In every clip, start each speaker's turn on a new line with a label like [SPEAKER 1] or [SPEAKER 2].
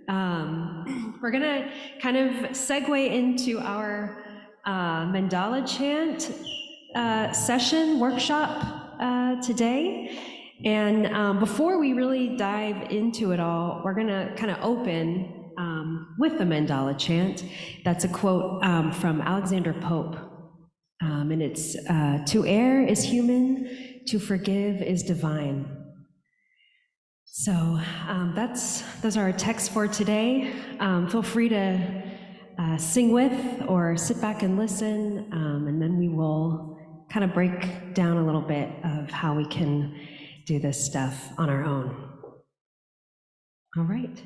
[SPEAKER 1] We're gonna kind of segue into our Mandala chant session workshop today. And before we really dive into it all, we're gonna kind of open with the Mandala chant. That's a quote from Alexander Pope. And it's, to err is human, to forgive is divine. So those are our texts for today. Feel free to sing with or sit back and listen, and then we will kind of break down a little bit of how we can do this stuff on our own. All right.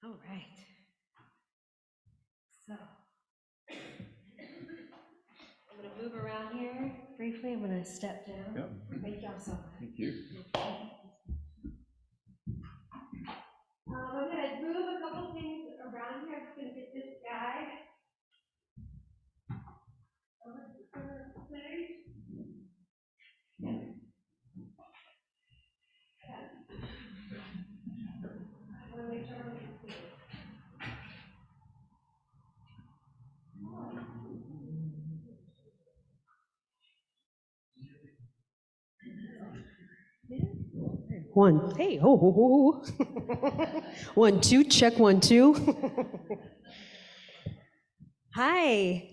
[SPEAKER 1] All right. So, around here briefly. I'm going to step down.
[SPEAKER 2] Yep.
[SPEAKER 1] Thank y'all so much.
[SPEAKER 2] Thank you.
[SPEAKER 1] I'm going to move a couple things around here. I'm just going to get this guy over to the Plenary. I want to make sure everyone can see it. One, hey, ho, ho, ho. 1, 2, check 1, 2. Hi.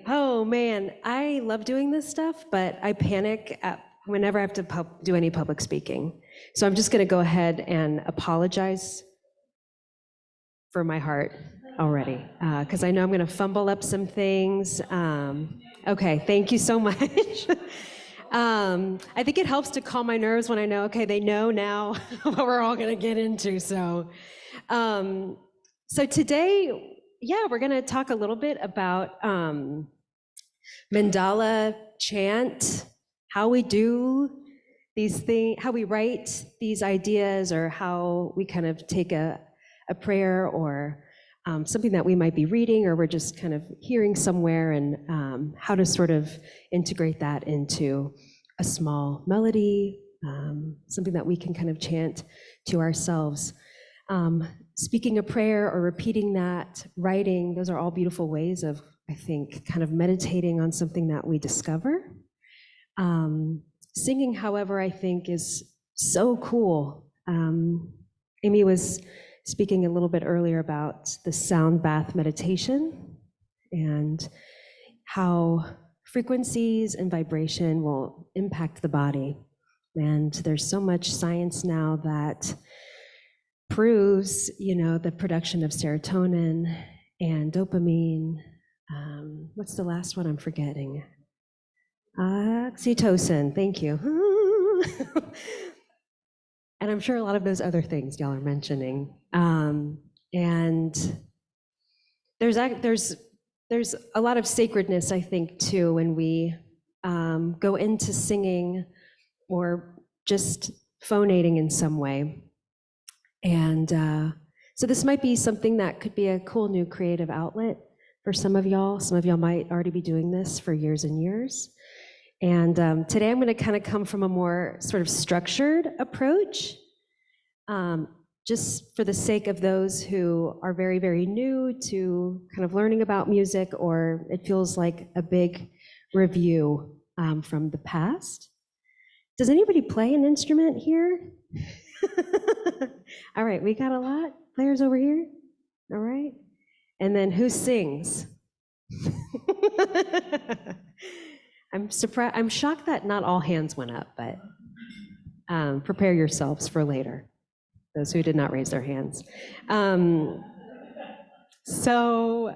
[SPEAKER 1] Oh man, I love doing this stuff, but I panic whenever I have to do any public speaking. So I'm just going to go ahead and apologize for my heart already, because I know I'm going to fumble up some things. Okay, thank you so much. I think it helps to calm my nerves when I know, okay, they know now what we're all going to get into. So today, yeah, we're going to talk a little bit about Mandala chant, how we do these things, how we write these ideas, or how we kind of take a prayer or something that we might be reading or we're just kind of hearing somewhere, and how to sort of integrate that into a small melody, something that we can kind of chant to ourselves. Speaking a prayer or repeating that, writing, those are all beautiful ways of, I think, kind of meditating on something that we discover. Singing, however, I think is so cool. Amy was speaking a little bit earlier about the sound bath meditation and how frequencies and vibration will impact the body. And there's so much science now that proves, the production of serotonin and dopamine. What's the last one I'm forgetting? Oxytocin, thank you. And I'm sure a lot of those other things y'all are mentioning. And there's a lot of sacredness, I think, too, when we go into singing or just phonating in some way. And so this might be something that could be a cool new creative outlet for some of y'all. Some of y'all might already be doing this for years and years. And today I'm going to kind of come from a more sort of structured approach, just for the sake of those who are very, very new to kind of learning about music, or it feels like a big review from the past. Does anybody play an instrument here? All right, we got a lot. Players over here? All right. And then who sings? I'm shocked that not all hands went up, but prepare yourselves for later, those who did not raise their hands. So,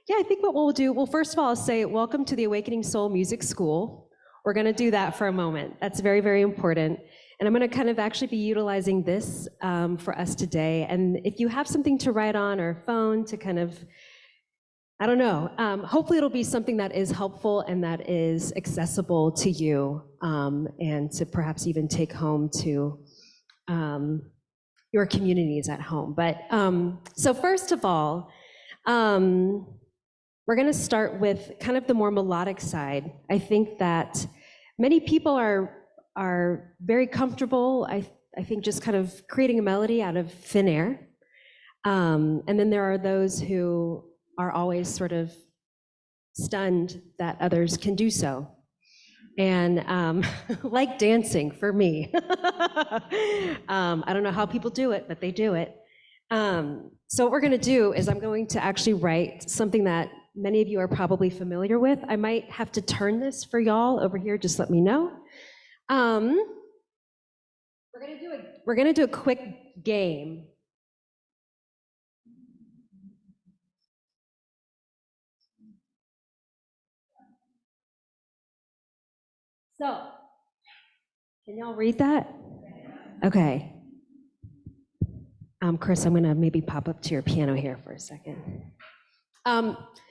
[SPEAKER 1] yeah, I think what we'll do, well, first of all, I'll say welcome to the Awakening Soul Music School. We're going to do that for a moment. That's very, very important. And I'm going to kind of actually be utilizing this for us today. And if you have something to write on or a phone to kind of, I don't know, hopefully it'll be something that is helpful and that is accessible to you, and to perhaps even take home to your communities at home. But so first of all, we're going to start with kind of the more melodic side. I think that many people are very comfortable, I think, just kind of creating a melody out of thin air. And then there are those who are always sort of stunned that others can do so. And like dancing for me. I don't know how people do it, but they do it. So what we're going to do is I'm going to actually write something that many of you are probably familiar with. I might have to turn this for y'all over here, just let me know. We're going to do a quick game. So, can y'all read that? Okay. Chris, I'm going to maybe pop up to your piano here for a second.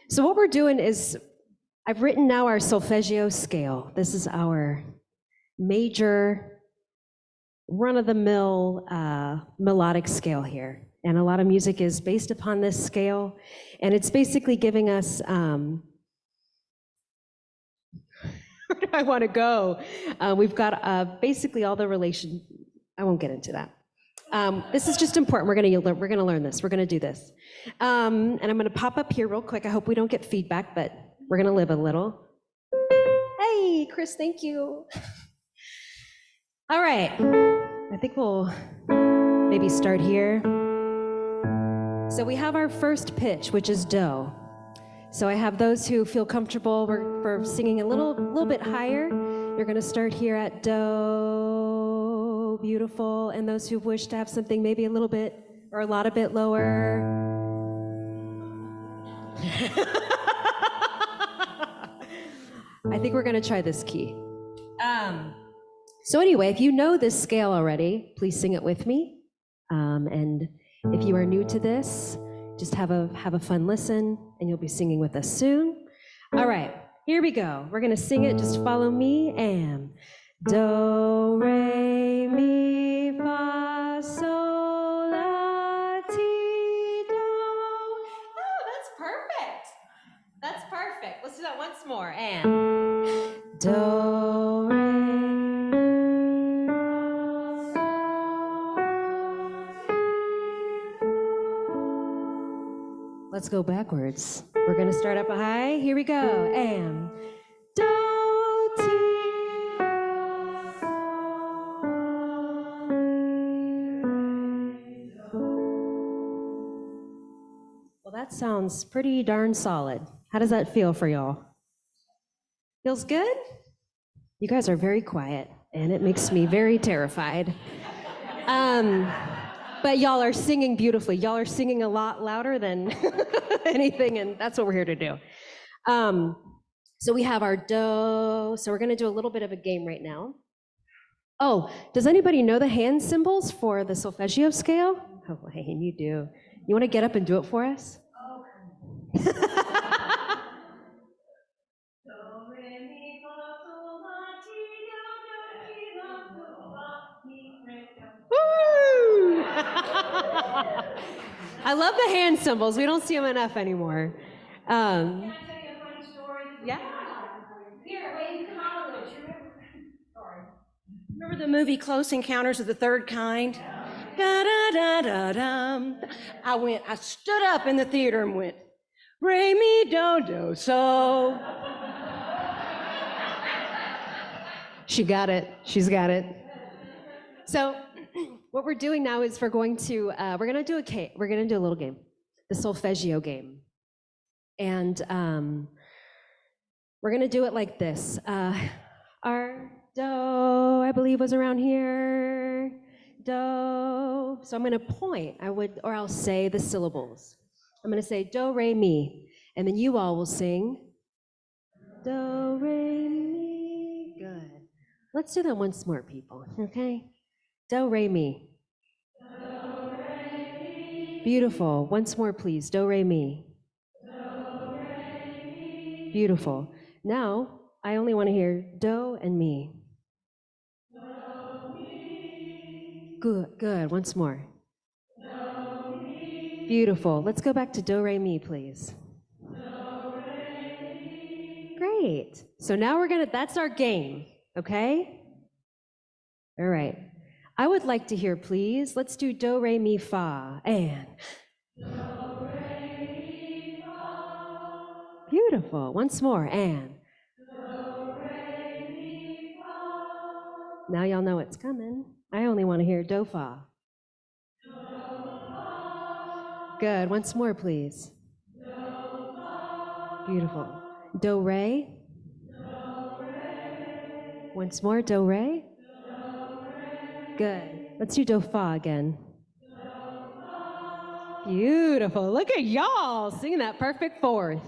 [SPEAKER 1] So what we're doing is I've written now our solfeggio scale. This is our major run-of-the-mill melodic scale here. And a lot of music is based upon this scale. And it's basically giving us, where do I want to go? We've got basically all the relation. I won't get into that. This is just important. We're gonna learn this. We're gonna do this. And I'm gonna pop up here real quick. I hope we don't get feedback, but we're gonna live a little. Hey, Chris, thank you. All right, I think we'll maybe start here. So we have our first pitch, which is do. So I have those who feel comfortable. We're singing a little bit higher. You're gonna start here at do, beautiful. And those who wish to have something maybe a little bit or a lot a bit lower. I think we're gonna try this key. So anyway, if you know this scale already, please sing it with me. And if you are new to this, just have a fun listen, and you'll be singing with us soon. All right, here we go. We're gonna sing it, just follow me, and do, re, mi, fa, sol, la, ti, do. Oh, that's perfect. That's perfect. Let's do that once more, and do, re, let's go backwards. We're gonna start up high. Here we go. And do, ti, well, that sounds pretty darn solid. How does that feel for y'all? Feels good? You guys are very quiet, and it makes me very terrified. But y'all are singing beautifully. Y'all are singing a lot louder than anything, and that's what we're here to do. So we have our do. So we're gonna do a little bit of a game right now. Oh, does anybody know the hand symbols for the solfeggio scale? Oh, Wayne, you do. You wanna get up and do it for us? Woo! I love the hand symbols. We don't see them enough anymore.
[SPEAKER 2] Can I tell you a funny story?
[SPEAKER 1] Yeah.
[SPEAKER 2] Here, way in college, remember the movie Close Encounters of the Third Kind? Da da da da dum. I stood up in the theater and went, re mi do do so.
[SPEAKER 1] She got it. She's got it. So what we're doing now is we're gonna do a little game, the solfeggio game. And we're gonna do it like this. Our do, I believe, was around here. Do. So I'm gonna point, I'll say the syllables. I'm gonna say do, re, mi, and then you all will sing do, re, mi. Good. Let's do that once more, people, okay? Do, re, mi. Do, re, mi. Beautiful. Once more, please. Do, re, mi. Do, re, mi. Beautiful. Now, I only want to hear do and mi. Do, mi. Good, good. Once more. Do, mi. Beautiful. Let's go back to do, re, mi, please. Do, re, mi. Great. So now that's our game, okay? All right. I would like to hear, please, let's do do, re, mi, fa, and do, re, mi, fa. Beautiful. Once more, and do, re, mi, fa. Now y'all know it's coming. I only want to hear do, fa. Do, fa. Good. Once more, please. Do, fa. Beautiful. Do, re. Do, re. Once more, do, re. Good. Let's do do, fa again. Do, fa. Beautiful. Look at y'all singing that perfect fourth.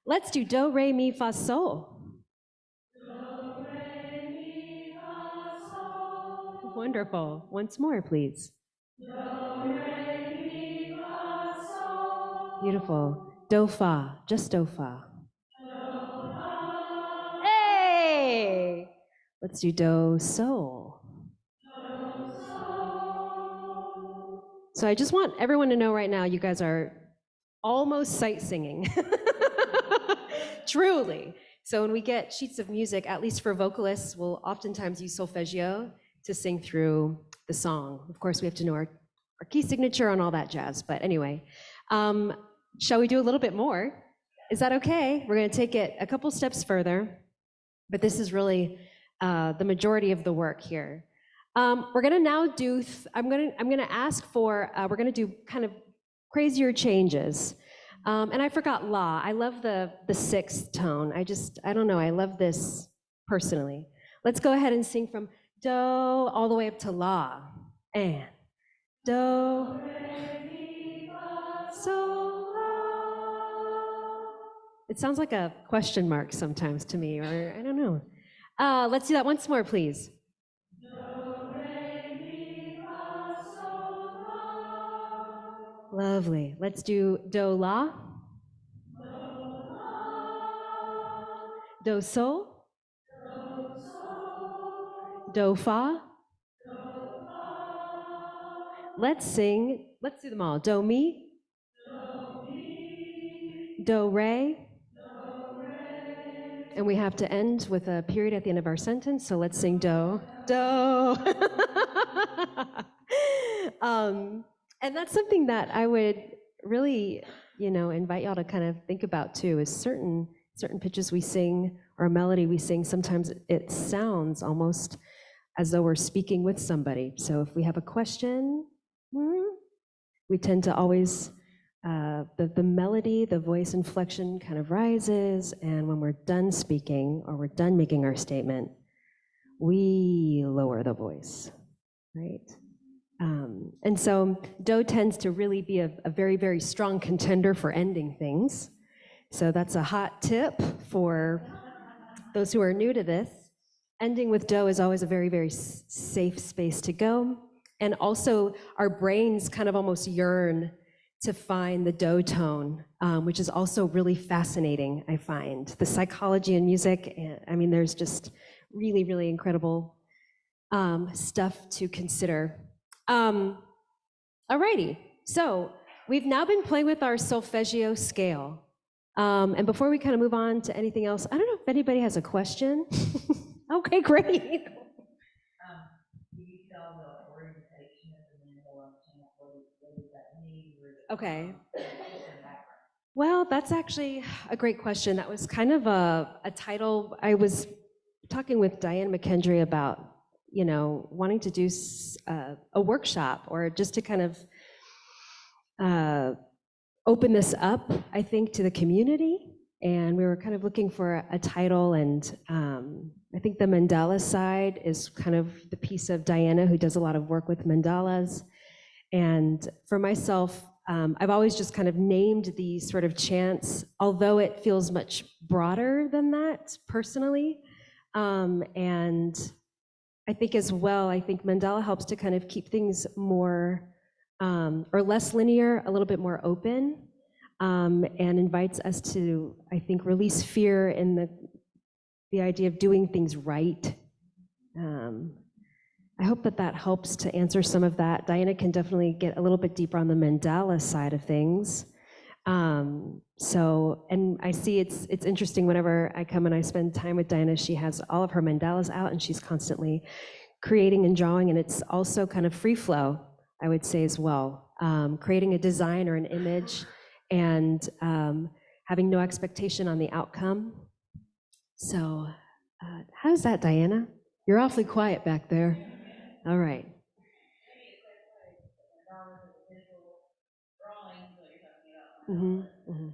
[SPEAKER 1] Let's do do, re, mi, fa, sol. Do, re, mi, fa, sol. Wonderful. Once more, please. Do, re, mi, fa, sol. Beautiful. Do, fa. Just do, fa. Do, fa. Let's do do, sol. So I just want everyone to know right now, you guys are almost sight singing. Truly. So when we get sheets of music, at least for vocalists, we'll oftentimes use solfeggio to sing through the song. Of course, we have to know our key signature and all that jazz. But anyway, shall we do a little bit more? Is that okay? We're going to take it a couple steps further, but this is really the majority of the work here. We're going to now do, I'm going to ask for, we're going to do kind of crazier changes. And I forgot la. I love the sixth tone. I don't know, I love this personally. Let's go ahead and sing from do all the way up to la. And do, re, mi, fa, sol, la. It sounds like a question mark sometimes to me, or I don't know. Let's do that once more, please. Lovely. Let's do do la. Do sol. Do fa. Let's do them all. Do mi. Do re. And we have to end with a period at the end of our sentence, so let's sing do. Do. And that's something that I would really, invite y'all to kind of think about too, is certain pitches we sing or a melody we sing, sometimes it sounds almost as though we're speaking with somebody. So if we have a question, we tend to always, the melody, the voice inflection kind of rises, and when we're done speaking or we're done making our statement, we lower the voice, right? And so do tends to really be a very, very strong contender for ending things. So that's a hot tip for those who are new to this. Ending with do is always a very, very safe space to go. And also our brains kind of almost yearn to find the do tone, which is also really fascinating, I find. The psychology in music, I mean, there's just really, really incredible stuff to consider. Alrighty, so we've now been playing with our solfeggio scale. And before we kind of move on to anything else, I don't know if anybody has a question. Okay, great.
[SPEAKER 3] Do you tell the orientation of the Mandala chant? What does that mean?
[SPEAKER 1] Okay. Well, that's actually a great question. That was kind of a title. I was talking with Diane McKendry about, wanting to do a workshop or just to kind of open this up, I think, to the community. And we were kind of looking for a title, and I think the mandala side is kind of the piece of Diana, who does a lot of work with mandalas. And for myself, I've always just kind of named these sort of chants, although it feels much broader than that personally. And I think as well, I think mandala helps to kind of keep things more or less linear, a little bit more open, and invites us to, I think, release fear in the idea of doing things right. I hope that helps to answer some of that. Diana can definitely get a little bit deeper on the mandala side of things. And I see it's interesting whenever I come and I spend time with Diana, she has all of her mandalas out and she's constantly creating and drawing, and it's also kind of free flow, I would say as well. Creating a design or an image and having no expectation on the outcome. So how's that, Diana? You're awfully quiet back there. All right. Mm-hmm, mm-hmm.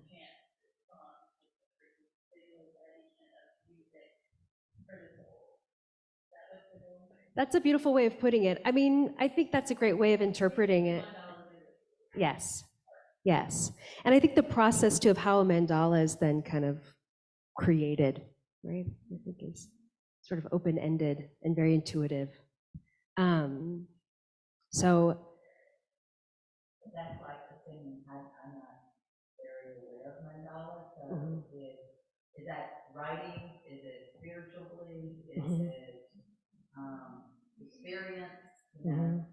[SPEAKER 1] That's a beautiful way of putting it. I mean, I think that's a great way of interpreting it. Yes, yes. And I think the process too of how a mandala is then kind of created, right? I think is sort of open-ended and very intuitive. So
[SPEAKER 3] that's like the thing. I'm not very aware of mandala. So is that writing? Is it spiritually? Is it
[SPEAKER 1] Mhm.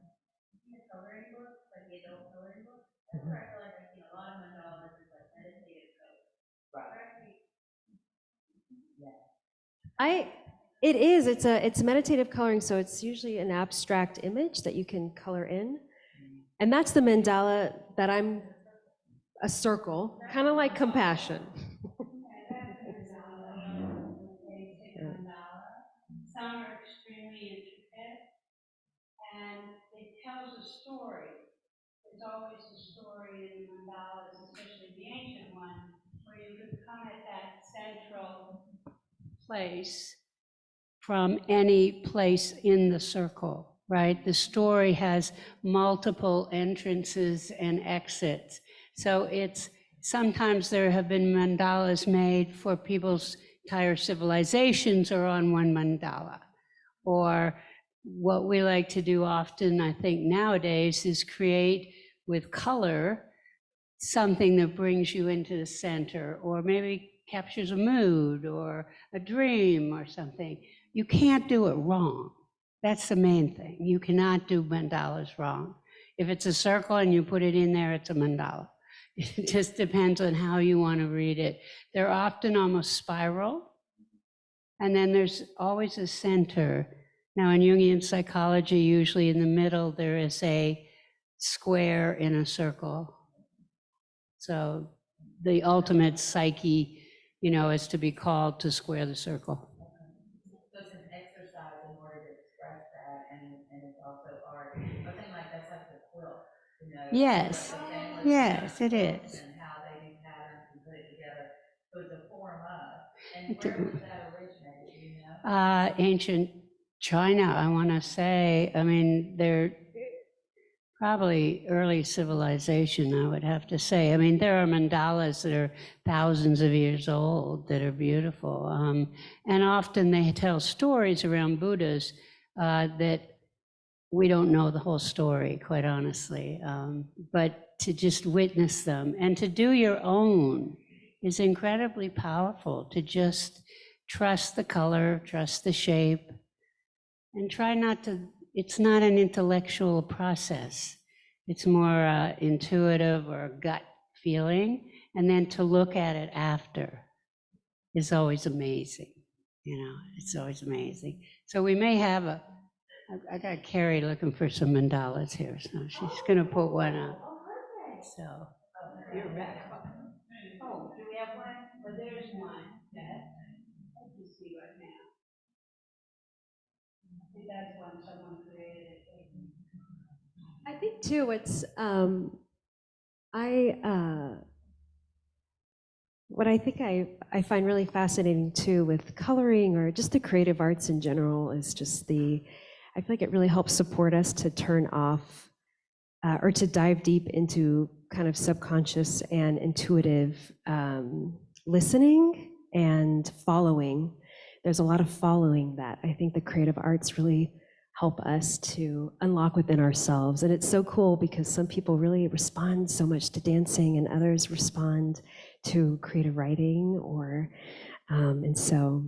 [SPEAKER 3] Coloring books, like the adult coloring books, that's where I feel like I see a lot of mandalas is like meditative code. Right.
[SPEAKER 1] It is, it's meditative coloring, so it's usually an abstract image that you can color in. And that's the mandala that I'm, a circle, kind of like compassion.
[SPEAKER 4] Some are extremely intricate, and it tells a story. There's always a story in the mandalas, especially the ancient one, where you could come at that central place from any place in the circle, right? The story has multiple entrances and exits. So it's, sometimes there have been mandalas made for people's entire civilizations or on one mandala. Or what we like to do often, I think nowadays, is create with color something that brings you into the center, or maybe captures a mood or a dream or something. You can't do it wrong. That's the main thing. You cannot do mandalas wrong. If it's a circle and you put it in there, it's a mandala. It just depends on how you want to read it. They're often almost spiral, and then there's always a center. Now, in Jungian psychology, usually in the middle, there is a square in a circle. So the ultimate psyche, is to be called to square the circle.
[SPEAKER 3] So it's an exercise in order to express that, and it's also art. I was thinking like that's like the quilt,
[SPEAKER 4] Yes,
[SPEAKER 3] like the family
[SPEAKER 4] yes, it
[SPEAKER 3] quilts
[SPEAKER 4] is.
[SPEAKER 3] and how they do patterns and put it together. So it's a form of, and where does that originate, do you know?
[SPEAKER 4] Ancient China, I want to say. I mean, they're probably early civilization, I would have to say. I mean, there are mandalas that are thousands of years old that are beautiful. And often they tell stories around Buddhas that we don't know the whole story, quite honestly. But to just witness them and to do your own is incredibly powerful, to just trust the color, trust the shape, and try not to, it's not an intellectual process. It's more intuitive or gut feeling. And then to look at it after is always amazing. It's always amazing. So we may have I got Carrie looking for some mandalas here, so she's going to put one up. So you're back. Oh, do we have one? Well, there's one that I can see right now. I think that's one someone created.
[SPEAKER 1] I think too, it's, what I think I find really fascinating too with coloring or just the creative arts in general is just I feel like it really helps support us to turn off or to dive deep into kind of subconscious and intuitive listening and following. There's a lot of following that I think the creative arts really help us to unlock within ourselves. And it's so cool because some people really respond so much to dancing and others respond to creative writing and so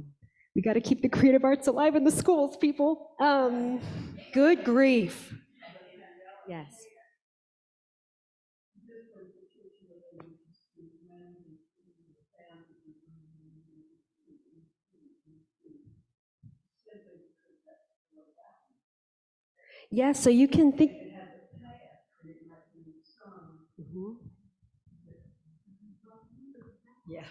[SPEAKER 1] we got to keep the creative arts alive in the schools, people. Good grief. Yes. Yeah, so you can think. Mhm.
[SPEAKER 5] Yeah,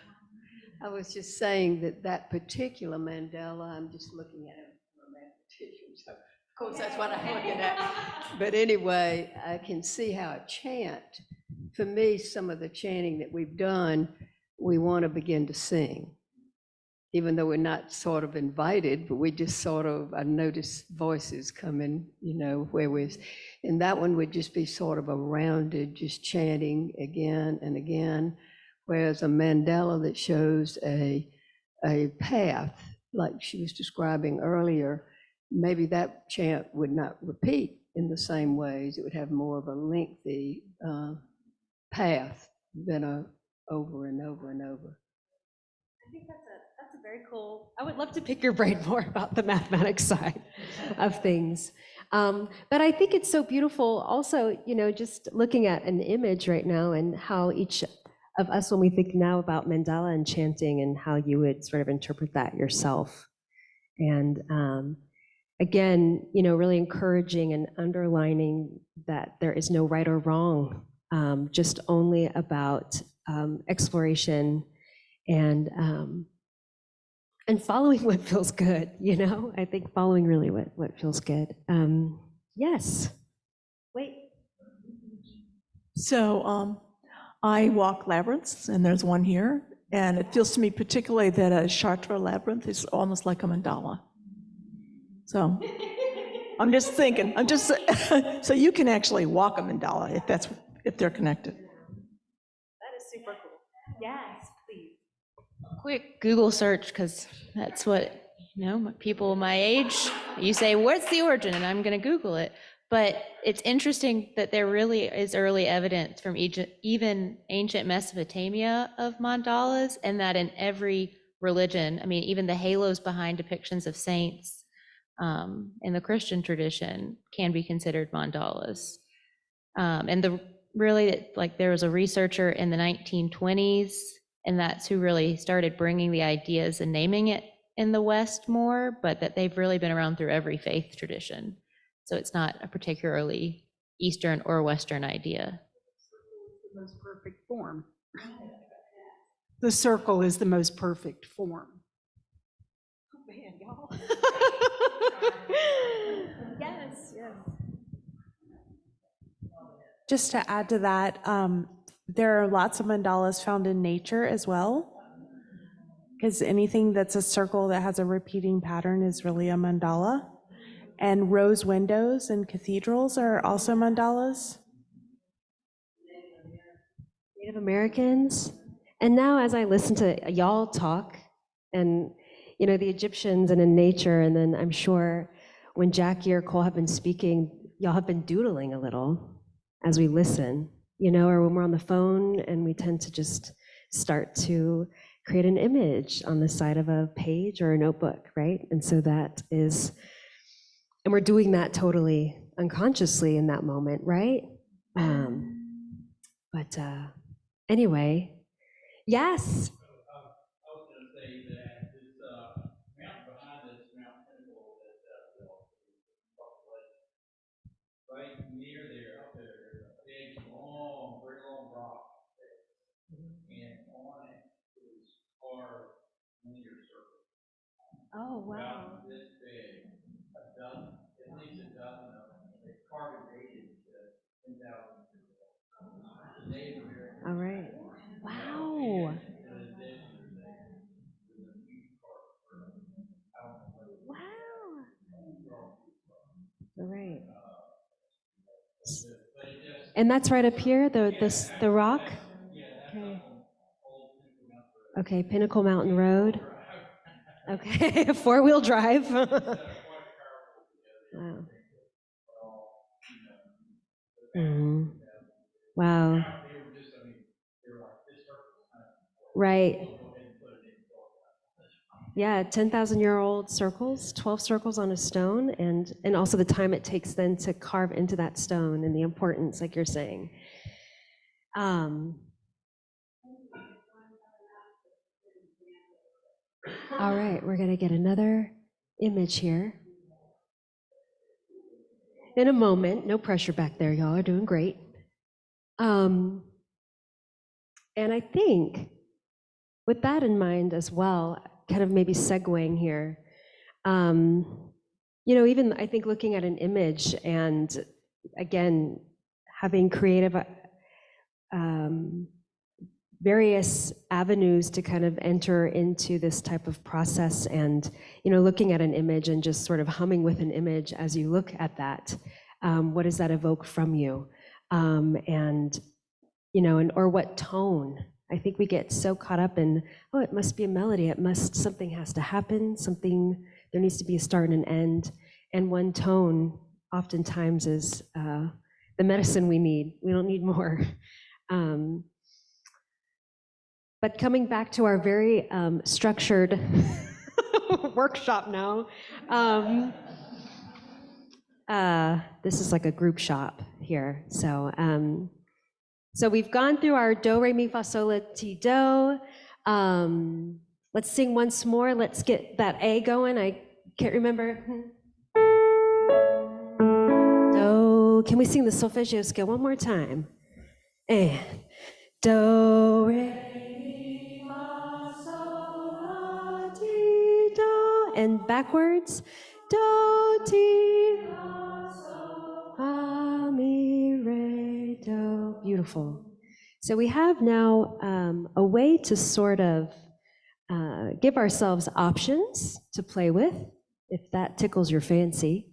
[SPEAKER 5] I was just saying that particular Mandela, I'm just looking at it from that petition, so of course that's what I'm looking at. But anyway, I can see how a chant, for me, some of the chanting that we've done, we want to begin to sing. Even though we're not sort of invited, but we just sort of, I notice voices coming, where and that one would just be sort of a rounded, just chanting again and again. Whereas a mandala that shows a path, like she was describing earlier, maybe that chant would not repeat in the same ways. It would have more of a lengthy path than a over and over and over.
[SPEAKER 1] I think that's a very cool. I would love to pick your brain more about the mathematics side of things. But I think it's so beautiful also, just looking at an image right now and how each of us, when we think now about mandala and chanting and how you would sort of interpret that yourself. And again, really encouraging and underlining that there is no right or wrong, just only about exploration and following what feels good, I think following really what feels good. Yes. Wait.
[SPEAKER 6] So I walk labyrinths, and there's one here, and it feels to me particularly that a Chartres labyrinth is almost like a mandala. So I'm just thinking, so you can actually walk a mandala if they're connected.
[SPEAKER 1] That is super cool. Yes, please.
[SPEAKER 3] Quick Google search, because that's what, people my age, you say, what's the origin? And I'm going to Google it. But it's interesting that there really is early evidence from even ancient Mesopotamia of mandalas, and that in every religion, even the halos behind depictions of saints in the Christian tradition can be considered mandalas. And there was a researcher in the 1920s, and that's who really started bringing the ideas and naming it in the West more, but that they've really been around through every faith tradition. So it's not a particularly Eastern or Western idea.
[SPEAKER 7] The most perfect form. The circle is the most perfect form.
[SPEAKER 1] Oh man, y'all. Yes.
[SPEAKER 8] Just to add to that, there are lots of mandalas found in nature as well, because anything that's a circle that has a repeating pattern is really a mandala. And rose windows in cathedrals are also mandalas.
[SPEAKER 1] Native Americans. And now as I listen to y'all talk and, the Egyptians and in nature, and then I'm sure when Jackie or Cole have been speaking, y'all have been doodling a little as we listen, or when we're on the phone and we tend to just start to create an image on the side of a page or a notebook, right? And so that is, and we're doing that totally unconsciously in that moment, right? But anyway, yes.
[SPEAKER 9] I was going to say that this mountain behind us, Mount Pinnacle, right near there, up there, there's a big, very long rock there. And on it is carved linear circle.
[SPEAKER 1] Oh, wow.
[SPEAKER 9] About this big, at least a dozen of them. They carved and dated to 10,000 years ago. The Native American.
[SPEAKER 1] All right. Wow. Wow. All right. And that's right up here, the rock? Okay. Okay, Pinnacle Mountain Road. Okay, 4-wheel drive. Wow. Mm-hmm. Wow. Right. Yeah, 10,000-year-old circles, 12 circles on a stone, and also the time it takes then to carve into that stone and the importance, like you're saying. All right, we're gonna get another image here. In a moment, no pressure back there, y'all are doing great. And I think with that in mind as well, kind of maybe segueing here, even I think looking at an image and again, having creative various avenues to kind of enter into this type of process and, looking at an image and just sort of humming with an image as you look at that, what does that evoke from you? Or what tone? I think we get so caught up in, it must be a melody, something has to happen, there needs to be a start and an end. And one tone oftentimes is the medicine we need. We don't need more. But coming back to our very structured workshop now, this is like a group shop here. So we've gone through our do, re, mi, fa, sol, la, ti, do. Let's sing once more. Let's get that A going. I can't remember. Do. Can we sing the solfeggio scale one more time? And do, re, mi, fa, sol, la, ti, do. And backwards. Do, ti, fa, mi, re, do. Beautiful. So we have now a way to sort of give ourselves options to play with, if that tickles your fancy.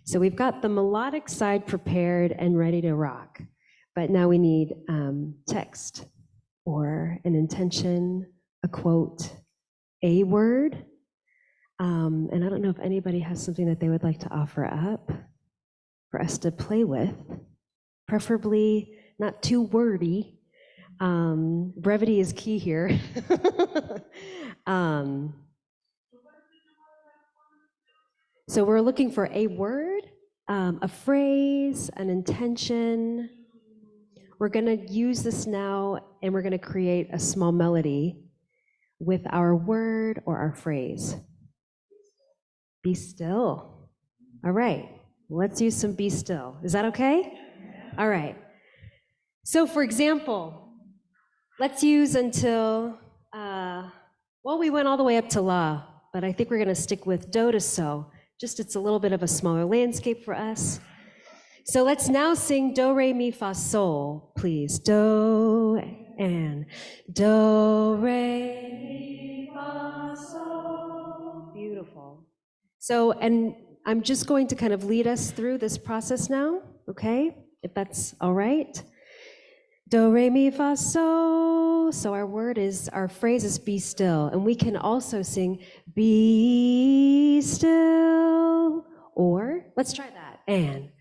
[SPEAKER 1] So we've got the melodic side prepared and ready to rock, but now we need text or an intention, a quote, a word. And I don't know if anybody has something that they would like to offer up for us to play with, preferably not too wordy. Brevity is key here. So we're looking for a word, a phrase, an intention. We're going to use this now, and we're going to create a small melody with our word or our phrase. Be still. All right, let's use some be still. Is that okay? All right. So for example, let's use until, well, we went all the way up to la, but I think we're going to stick with do to so. Just it's a little bit of a smaller landscape for us. So let's now sing do, re, mi, fa, sol, please. Do and do, re, mi, fa, sol. Beautiful. So, and I'm just going to kind of lead us through this process now, okay? If that's all right. Do, re, mi, fa, sol. So our phrase is be still. And we can also sing be still. Or, let's try that. And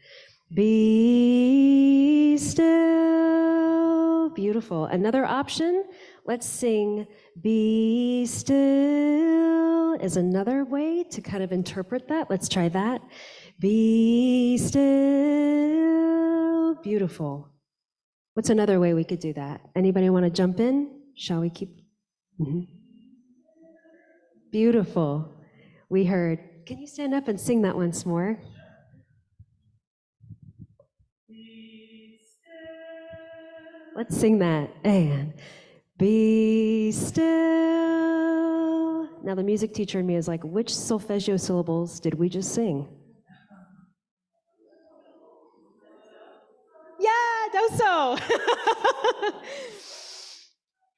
[SPEAKER 1] be still. Beautiful. Another option, let's sing be still is another way to kind of interpret that. Let's try that. Be still. Beautiful. What's another way we could do that? Anybody want to jump in? Shall we keep? Beautiful. We heard. Can you stand up and sing that once more? Let's sing that. And be still. Now the music teacher in me is like, which solfeggio syllables did we just sing? Yeah, do so.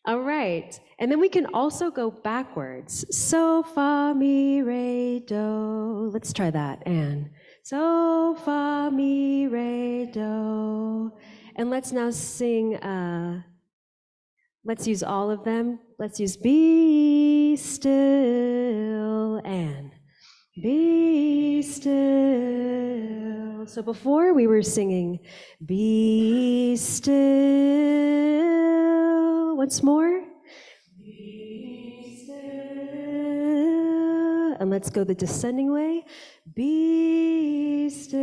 [SPEAKER 1] All right. And then we can also go backwards. So, fa, mi, re, do. Let's try that. And so, fa, mi, re, do. And let's now sing, let's use all of them. Let's use be still and be still. So before we were singing be still. Once more. Be still. And let's go the descending way. Be still.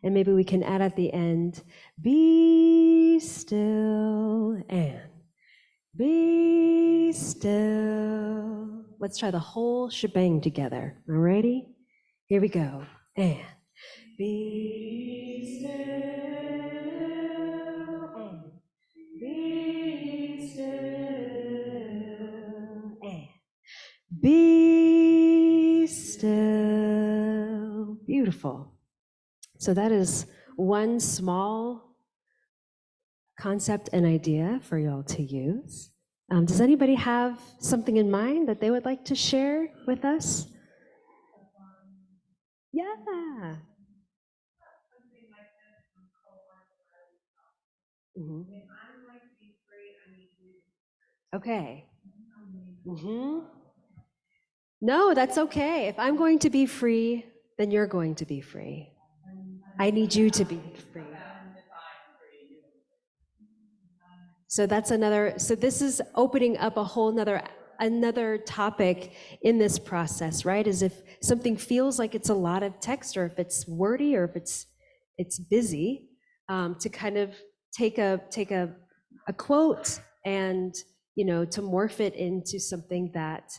[SPEAKER 1] And maybe we can add at the end, be still and be still. Let's try the whole shebang together. Alrighty? Here we go. And be still and be still and be still. Beautiful. So that is one small concept and idea for y'all to use. Does anybody have something in mind that they would like to share with us? Yeah. Mhm. Okay. No, that's okay. If I'm going to be free, then you're going to be free. I need you to be free. So that's another, so this is opening up a whole nother another topic in this process, right? Is if something feels like it's a lot of text, or if it's wordy, or if it's busy, to kind of take a quote and, you know, to morph it into something that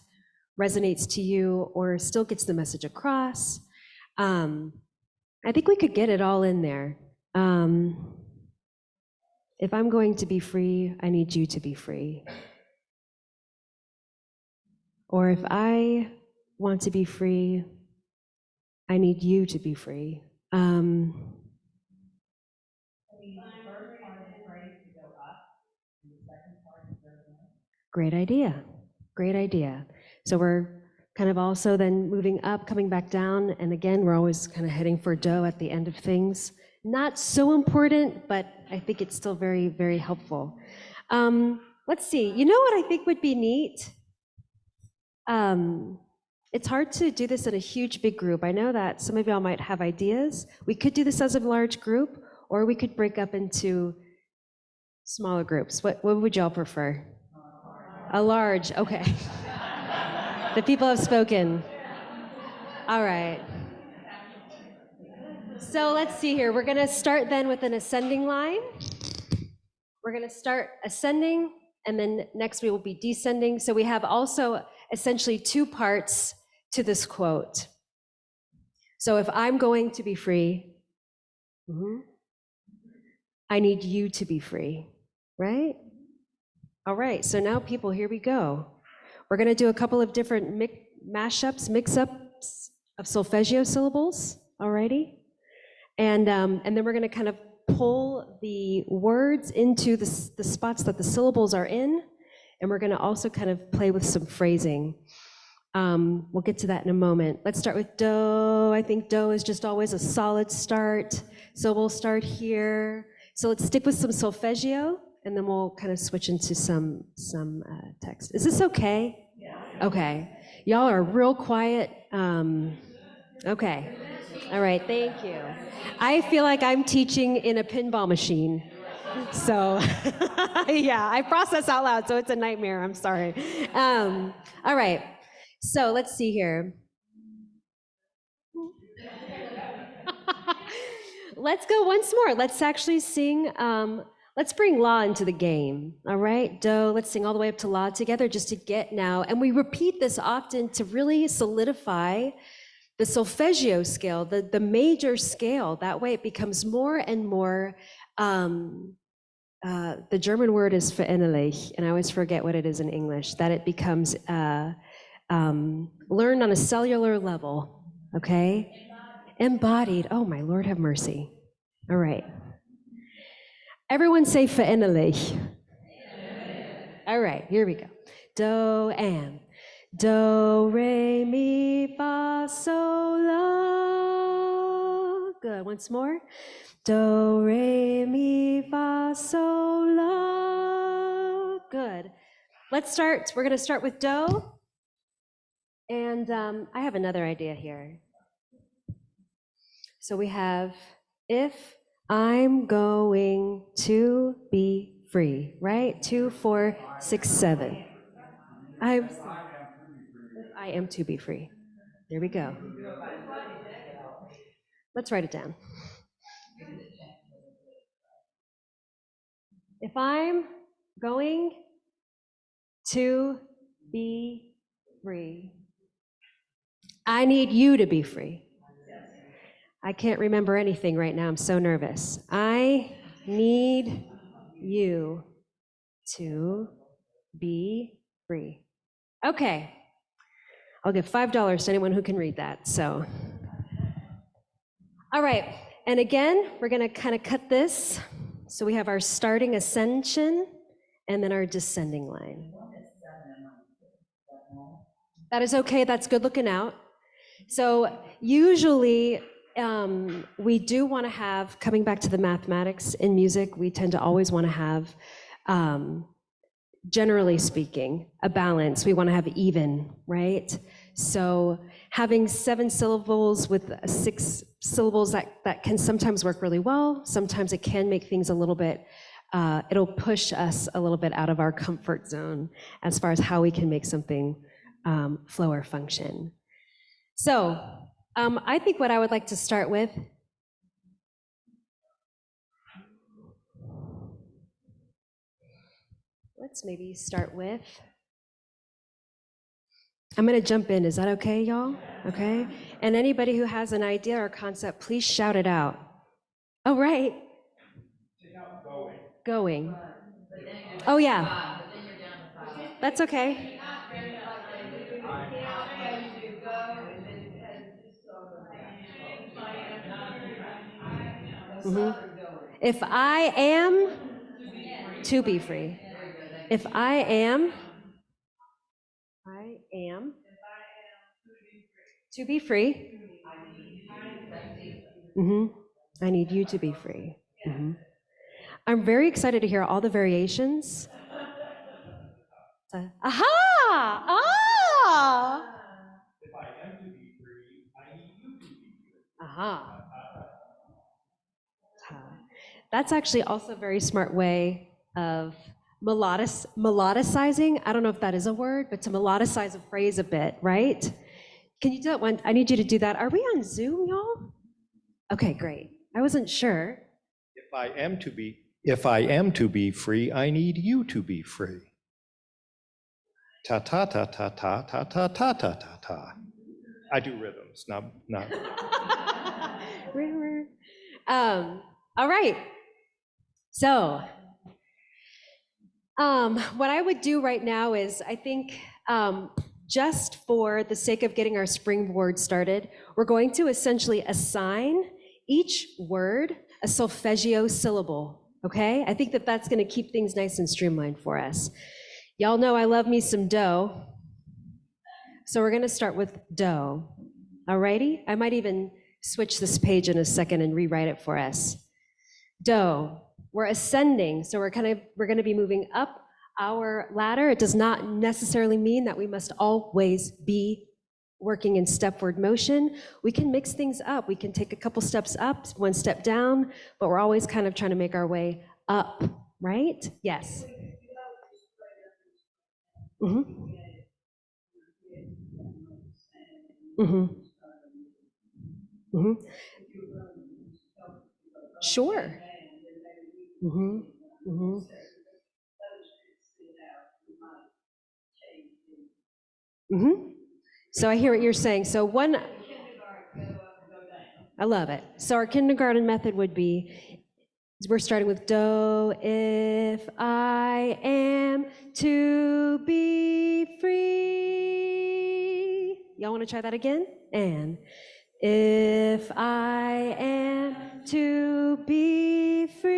[SPEAKER 1] resonates to you or still gets the message across. I think we could get it all in there. If I'm going to be free, I need you to be free. Or if I want to be free, I need you to be free. Great idea. Great idea. So we're kind of also then moving up, coming back down, and again, we're always kind of heading for do at the end of things. Not so important, but I think it's still very, very helpful. Let's see. You know what I think would be neat? It's hard to do this in a huge, big group. I know that some of y'all might have ideas. We could do this as a large group, or we could break up into smaller groups. What would y'all prefer? A large, okay. The people have spoken. All right. So let's see here. We're gonna start then with an ascending line. We're gonna start ascending, and then next we will be descending. So we have also essentially two parts to this quote. So if I'm going to be free, I need you to be free, right? All right, so now people, here we go. We're gonna do a couple of different mix-ups of solfeggio syllables, alrighty? And then we're gonna kind of pull the words into the spots that the syllables are in, and we're gonna also kind of play with some phrasing. We'll get to that in a moment. Let's start with do. I think do is just always a solid start. So we'll start here. So let's stick with some solfeggio, and then we'll kind of switch into some text. Is this okay? Yeah. Okay. Y'all are real quiet. Okay. All right, thank you. I feel like I'm teaching in a pinball machine. So, yeah, I process out loud, so it's a nightmare. I'm sorry. All right, so let's see here. Let's go once more. Let's actually sing. Let's bring la into the game. All right, do. Let's sing all the way up to la together just to get now. And we repeat this often to really solidify the solfeggio scale, the major scale. That way it becomes more and more. The German word is verinnerlich, and I always forget what it is in English, that it becomes learned on a cellular level, okay? Embodied. Oh, my Lord have mercy. All right. Everyone say verinnerlich. All right, here we go. Do and do, re, mi, fa, sol, la. Good, once more. Do, re, mi, fa, sol, la. Good. Let's start. We're going to start with do. And I have another idea here. So we have, if I'm going to be free, right? 2, 4, 6, 7. I am to be free. There we go. Let's write it down. If I'm going to be free, I need you to be free. I can't remember anything right now. I'm so nervous. I need you to be free. Okay. I'll give $5 to anyone who can read that. So, all right. And again, we're going to kind of cut this. So we have our starting ascension and then our descending line. That is okay. That's good looking out. So usually we do want to have, coming back to the mathematics in music, we tend to always want to have, generally speaking, a balance. We want to have even, right? So having 7 syllables with 6 syllables, that can sometimes work really well. Sometimes it can make things a little bit it'll push us a little bit out of our comfort zone as far as how we can make something flow or function. So I think what I would like to start with, let's maybe start with, I'm going to jump in. Is that okay, y'all? Okay. And anybody who has an idea or concept, please shout it out. Oh, right. Going. Oh, yeah. That's okay. If I am to be free. If I am to be free. I need you to be free. I'm very excited to hear all the variations. Aha! Ah!
[SPEAKER 9] If I am to be free, I need you to be free.
[SPEAKER 1] Aha. That's actually also a very smart way of melodicizing. I don't know if that is a word, but to melodicize a phrase a bit, right? Can you do that one? I need you to do that. Are we on Zoom, y'all? Okay, great. I wasn't sure.
[SPEAKER 10] If I am to be free, I need you to be free. Ta ta ta ta ta ta ta ta ta ta ta. I do rhythms, not.
[SPEAKER 1] All right. So, what I would do right now is, I think, just for the sake of getting our springboard started, we're going to essentially assign each word a solfeggio syllable, okay? I think that that's going to keep things nice and streamlined for us. Y'all know I love me some do. So we're going to start with do. Alrighty? I might even switch this page in a second and rewrite it for us. Do. We're ascending, so we're going to be moving up our ladder. It does not necessarily mean that we must always be working in stepward motion. We can mix things up. We can take a couple steps up, one step down, but we're always kind of trying to make our way up, right? Yes. Sure. So I hear what you're saying. So I love it. So our kindergarten method would be, we're starting with do, if I am to be free. Y'all want to try that again? And if I am to be free.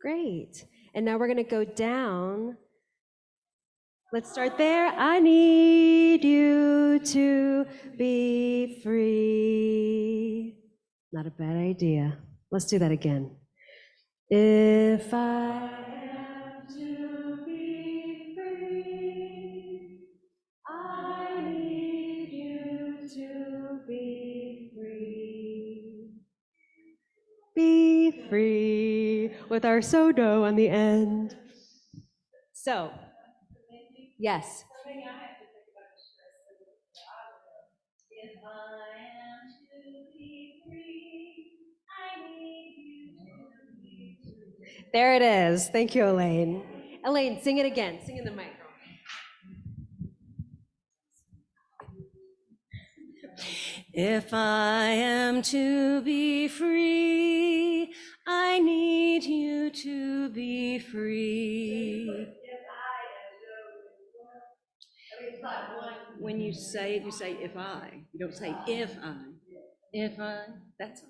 [SPEAKER 1] Great. And now we're going to go down. Let's start there. I need you to be free. Not a bad idea. Let's do that again. If I am to be free, I need you to be free. Be free with our so-do on the end. So, yes. If I am to be free, I need you to be free. There it is. Thank you, Elaine. Elaine, sing it again. Sing in the microphone.
[SPEAKER 2] If I am to be free, I need you to be free. When you say it, you say if I. You don't say if I. If I, that's all.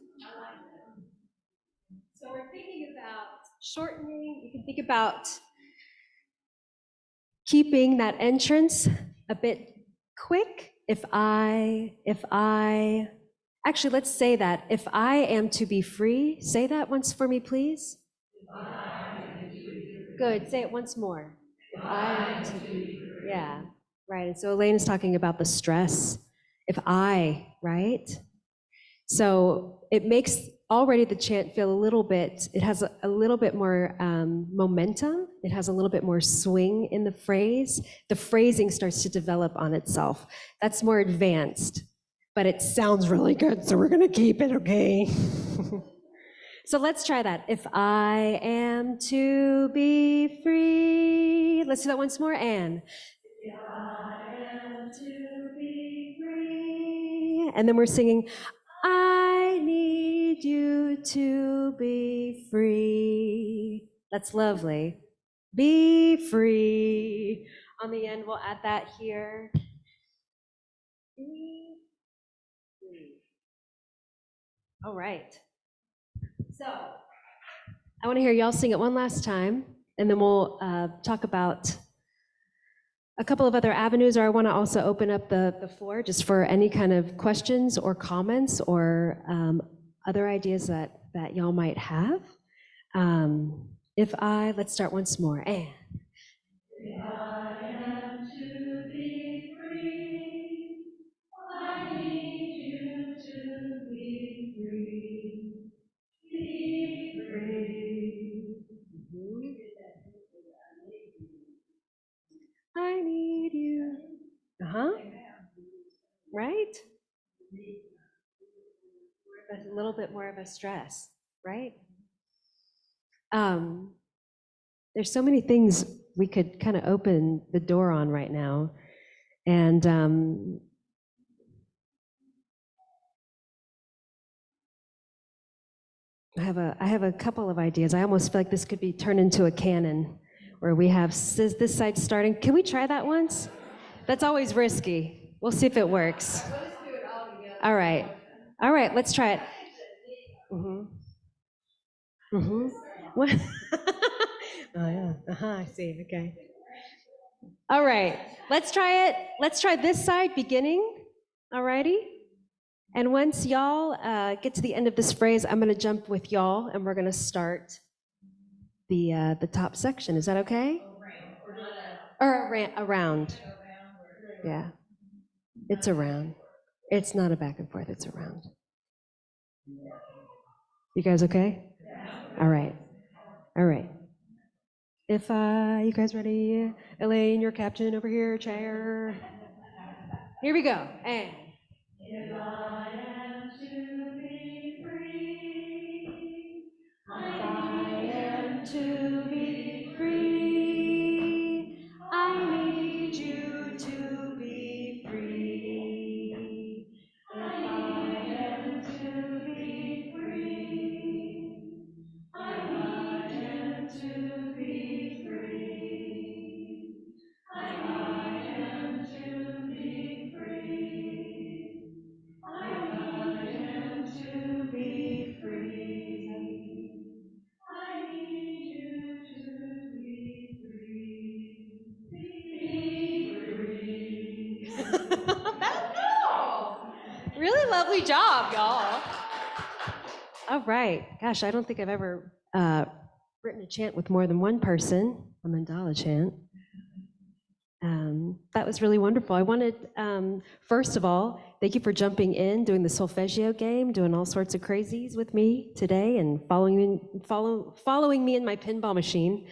[SPEAKER 1] So we're thinking about shortening. You can think about keeping that entrance a bit quick. If I, actually, let's say that. If I am to be free, say that once for me, please. Good, say it once more. If I am to be free. Yeah, right. And so Elaine is talking about the stress. If I, right? So it makes already the chant feel a little bit, it has a little bit more momentum. It has a little bit more swing in the phrase. The phrasing starts to develop on itself. That's more advanced, but it sounds really good, so we're gonna keep it, okay? So let's try that. If I am to be free. Let's do that once more, and. If I am to be free. And then we're singing, I need you to be free. That's lovely. Be free. On the end, we'll add that here. Be free. All right. So I want to hear y'all sing it one last time, and then we'll talk about a couple of other avenues, or I want to also open up the floor just for any kind of questions or comments or other ideas that y'all might have. Let's start once more. And if I am to be free, I need you to be free. Be free. I need you. Right? A little bit more of a stress, right? There's so many things we could kind of open the door on right now. And I have a couple of ideas. I almost feel like this could be turned into a canon where we have this side starting. Can we try that once? That's always risky. We'll see if it works. All right. All right, let's try it. What? Oh, yeah. I see. Okay. All right. Let's try it. Let's try this side beginning. All righty. And once y'all get to the end of this phrase, I'm going to jump with y'all, and we're going to start the top section. Is that okay? Or around. Yeah. It's around. It's not a back and forth. It's around. You guys okay? All right. All right. If you guys ready? Elaine, your captain over here, chair. Here we go. And if I am to be free, I am to be free. I need you to be free. If I am to be free, I am to be free. I am to be free. I am to be free. I need you to be free. Be free. Really lovely job, y'all. All right. Gosh, I don't think I've ever written a chant with more than one person, a mandala chant. That was really wonderful. I wanted, first of all, thank you for jumping in, doing the solfeggio game, doing all sorts of crazies with me today, and following me in my pinball machine.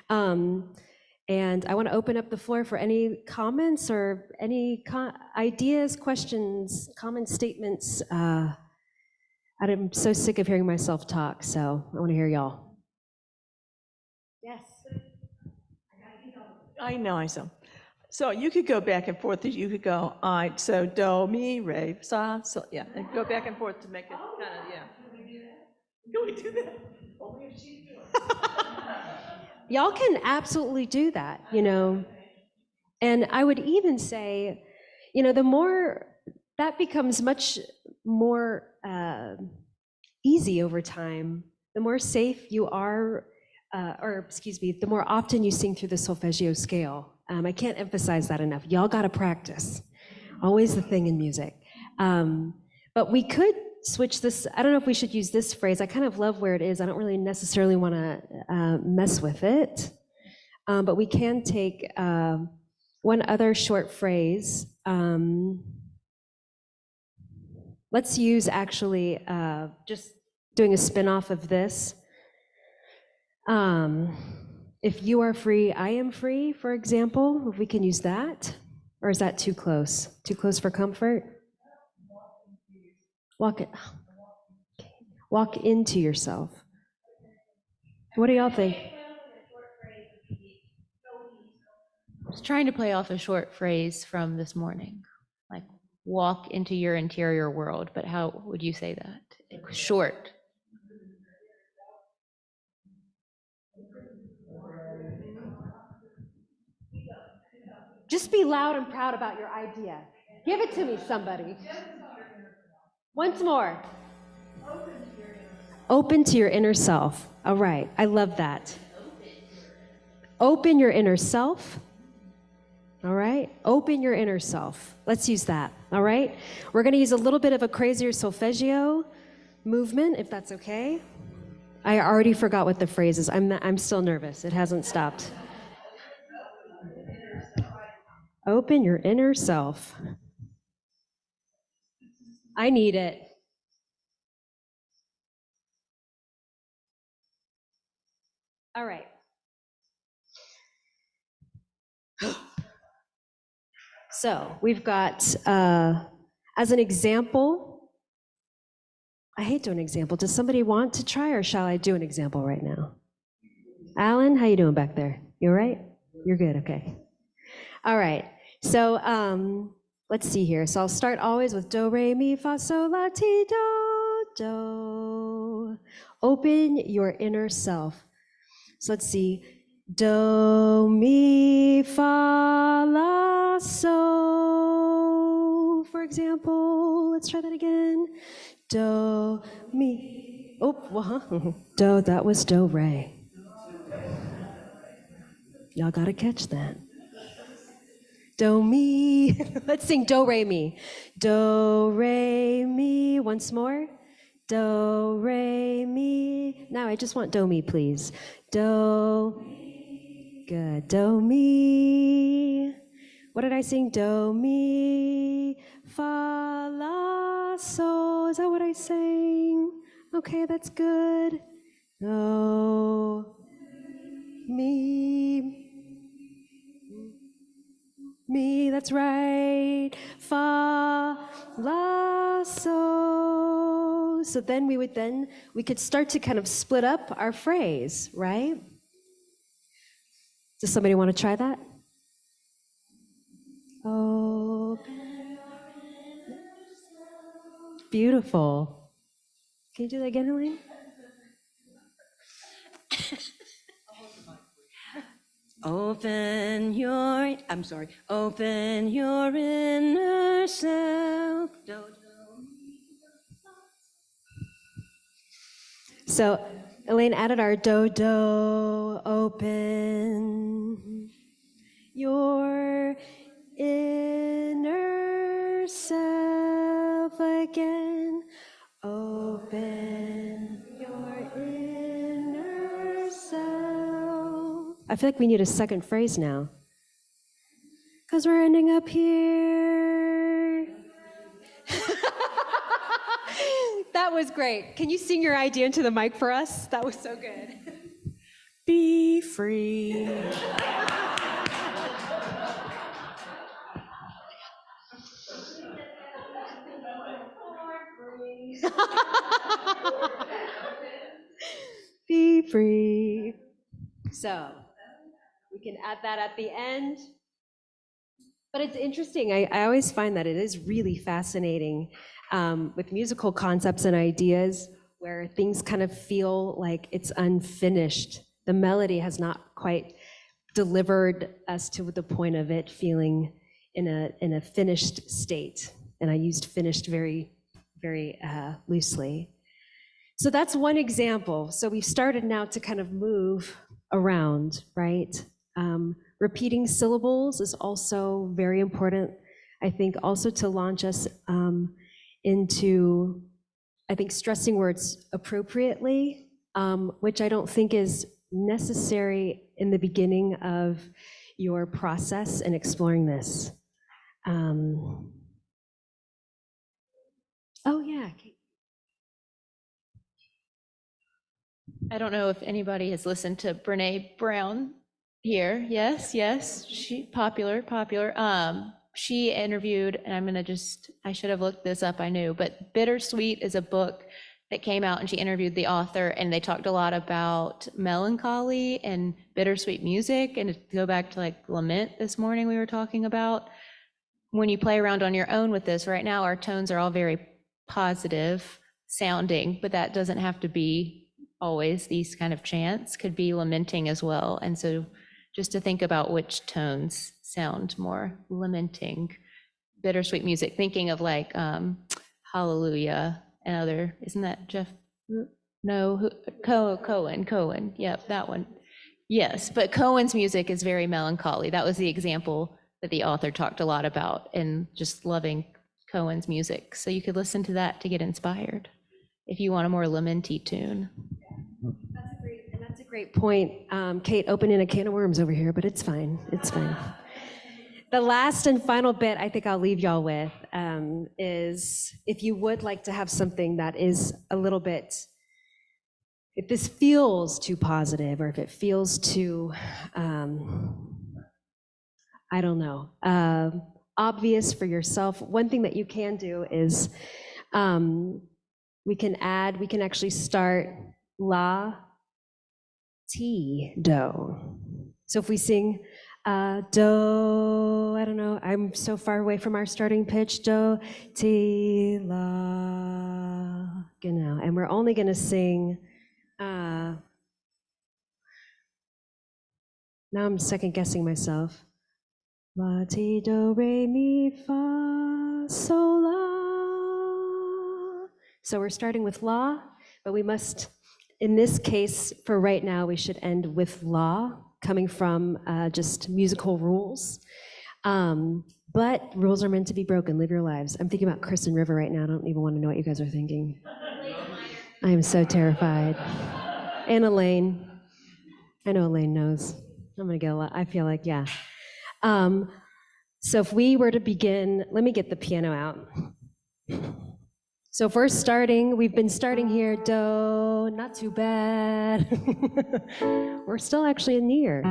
[SPEAKER 1] And I want to open up the floor for any comments or any ideas, questions, comments, statements. I'm so sick of hearing myself talk, so I want to hear y'all. Yes.
[SPEAKER 6] I know, I saw. So you could go back and forth. You could go, so do, mi, re, sa, so, yeah, and go back and forth to make it kind of, yeah. Can we do that? Only if she's doing it.
[SPEAKER 1] Y'all can absolutely do that, And I would even say, the more, that becomes much more easy over time, the more safe you are, the more often you sing through the solfeggio scale. I can't emphasize that enough. Y'all got to practice. Always the thing in music. But we could switch this. I don't know if we should use this phrase. I kind of love where it is. I don't really necessarily want to mess with it. But we can take one other short phrase. Let's use actually just doing a spin-off of this. If you are free, I am free, for example, if we can use that, or is that too close? Too close for comfort? Walk into yourself. What do y'all think?
[SPEAKER 3] I was trying to play off a short phrase from this morning, like walk into your interior world, but how would you say that? It was short.
[SPEAKER 1] Just be loud and proud about your idea. Give it to me, somebody. Once more. Open to your inner self. All right, I love that. Open your inner self. All right, open your inner self. Let's use that, all right? We're gonna use a little bit of a crazier solfeggio movement, if that's okay. I already forgot what the phrase is. I'm still nervous, it hasn't stopped. Open your inner self. I need it. All right. So we've got, as an example, I hate doing an example. Does somebody want to try, or shall I do an example right now? Alan, how you doing back there? You all right? You're good, okay. All right, so let's see here. So I'll start always with do, re, mi, fa, sol, la, ti, do, do. Open your inner self. So let's see. Do, mi, fa, la, sol, for example. Let's try that again. Do, mi, do, that was do, re. Y'all gotta catch that. Do, mi. Let's sing do, re, mi. Do, re, mi. Once more. Do, re, mi. Now I just want do, mi, please. Do. Good. Do, mi. What did I sing? Do, mi, fa, la, sol. Is that what I sang? Okay, that's good. Do, mi, that's right. Fa, la, sol. So then we could start to kind of split up our phrase, right? Does somebody want to try that? Oh, beautiful. Can you do that again, Elaine?
[SPEAKER 2] Open your inner self.
[SPEAKER 1] So Elaine added our do, do, open your inner self again. Open your inner self. I feel like we need a second phrase now. Because we're ending up here. That was great. Can you sing your idea into the mic for us? That was so good.
[SPEAKER 8] Be free.
[SPEAKER 1] Be free. So we can add that at the end. But it's interesting. I always find that it is really fascinating with musical concepts and ideas where things kind of feel like it's unfinished. The melody has not quite delivered us to the point of it feeling in a finished state. And I used finished very, very loosely. So that's one example. So we've started now to kind of move around, right? Repeating syllables is also very important, I think, also to launch us into, I think, stressing words appropriately, which I don't think is necessary in the beginning of your process in exploring this. Oh, yeah.
[SPEAKER 3] I don't know if anybody has listened to Brene Brown here. Yes, yes, she popular. She interviewed, and I should have looked this up, I knew, but Bittersweet is a book that came out, and she interviewed the author, and they talked a lot about melancholy and bittersweet music. And to go back to like lament this morning we were talking about, when you play around on your own with this, right now our tones are all very positive sounding, but that doesn't have to be always. These kind of chants could be lamenting as well. And so just to think about which tones sound more lamenting. Bittersweet music, thinking of like Hallelujah and other, isn't that Jeff? No, Cohen, yep, that one. Yes, but Cohen's music is very melancholy. That was the example that the author talked a lot about, and just loving Cohen's music. So you could listen to that to get inspired if you want a more lamenty tune.
[SPEAKER 1] That's a great point. Kate, opening a can of worms over here, but it's fine. It's fine. The last and final bit I think I'll leave y'all with is if you would like to have something that is a little bit, if this feels too positive or if it feels too, I don't know, obvious for yourself, one thing that you can do is we can actually start la, ti, do. So if we sing do, I don't know, I'm so far away from our starting pitch, do, ti, la, genau. And we're only gonna sing, now I'm second guessing myself. La, ti, do, re, mi, fa, sol, la. So we're starting with la, but we must, in this case, for right now, we should end with la, coming from just musical rules. But rules are meant to be broken, live your lives. I'm thinking about Chris and River right now. I don't even want to know what you guys are thinking. I am so terrified. And Elaine. I know Elaine knows. I'm gonna get a lot, I feel like, yeah. So if we were to begin, let me get the piano out. So if we're starting, we've been starting here, do, not too bad. We're still actually near.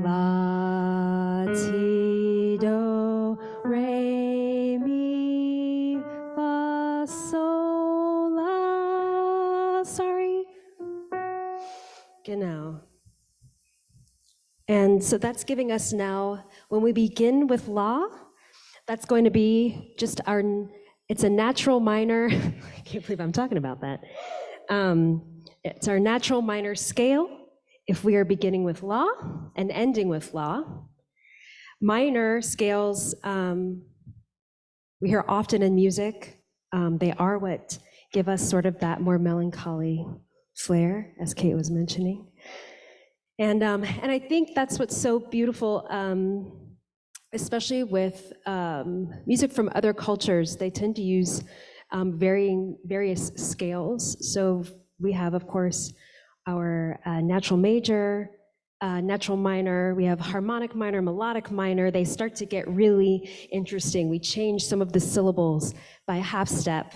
[SPEAKER 1] La, ti, do, re, mi, fa, sol, la, sorry. Genau. And so that's giving us now, when we begin with la, that's going to be just it's a natural minor, I can't believe I'm talking about that. It's our natural minor scale if we are beginning with la and ending with la. Minor scales, we hear often in music. They are what give us sort of that more melancholy flair, as Kate was mentioning. And I think that's what's so beautiful, especially with music from other cultures. They tend to use various scales. So we have, of course, our natural major, natural minor, we have harmonic minor, melodic minor. They start to get really interesting. We change some of the syllables by a half step.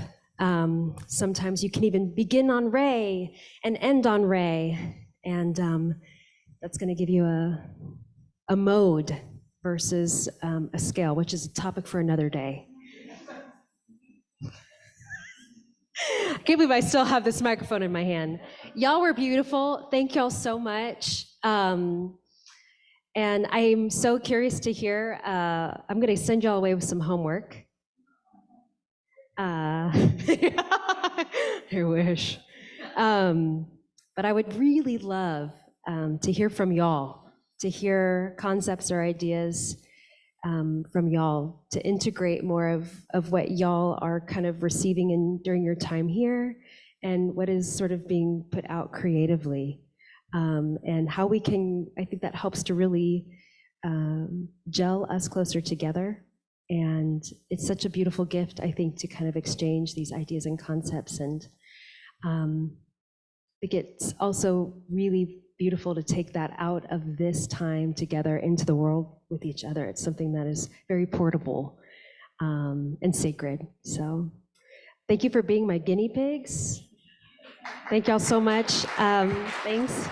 [SPEAKER 1] Sometimes you can even begin on re and end on re. And that's going to give you a mode versus a scale, which is a topic for another day. I can't believe I still have this microphone in my hand. Y'all were beautiful. Thank y'all so much. And I'm so curious to hear, I'm going to send y'all away with some homework. I wish. But I would really love to hear from y'all, to hear concepts or ideas from y'all, to integrate more of what y'all are kind of receiving during your time here, and what is sort of being put out creatively, and how we can, I think that helps to really gel us closer together. And it's such a beautiful gift, I think, to kind of exchange these ideas and concepts. And it gets also really beautiful to take that out of this time together into the world with each other. It's something that is very portable and sacred. So thank you for being my guinea pigs. Thank y'all so much. Thanks.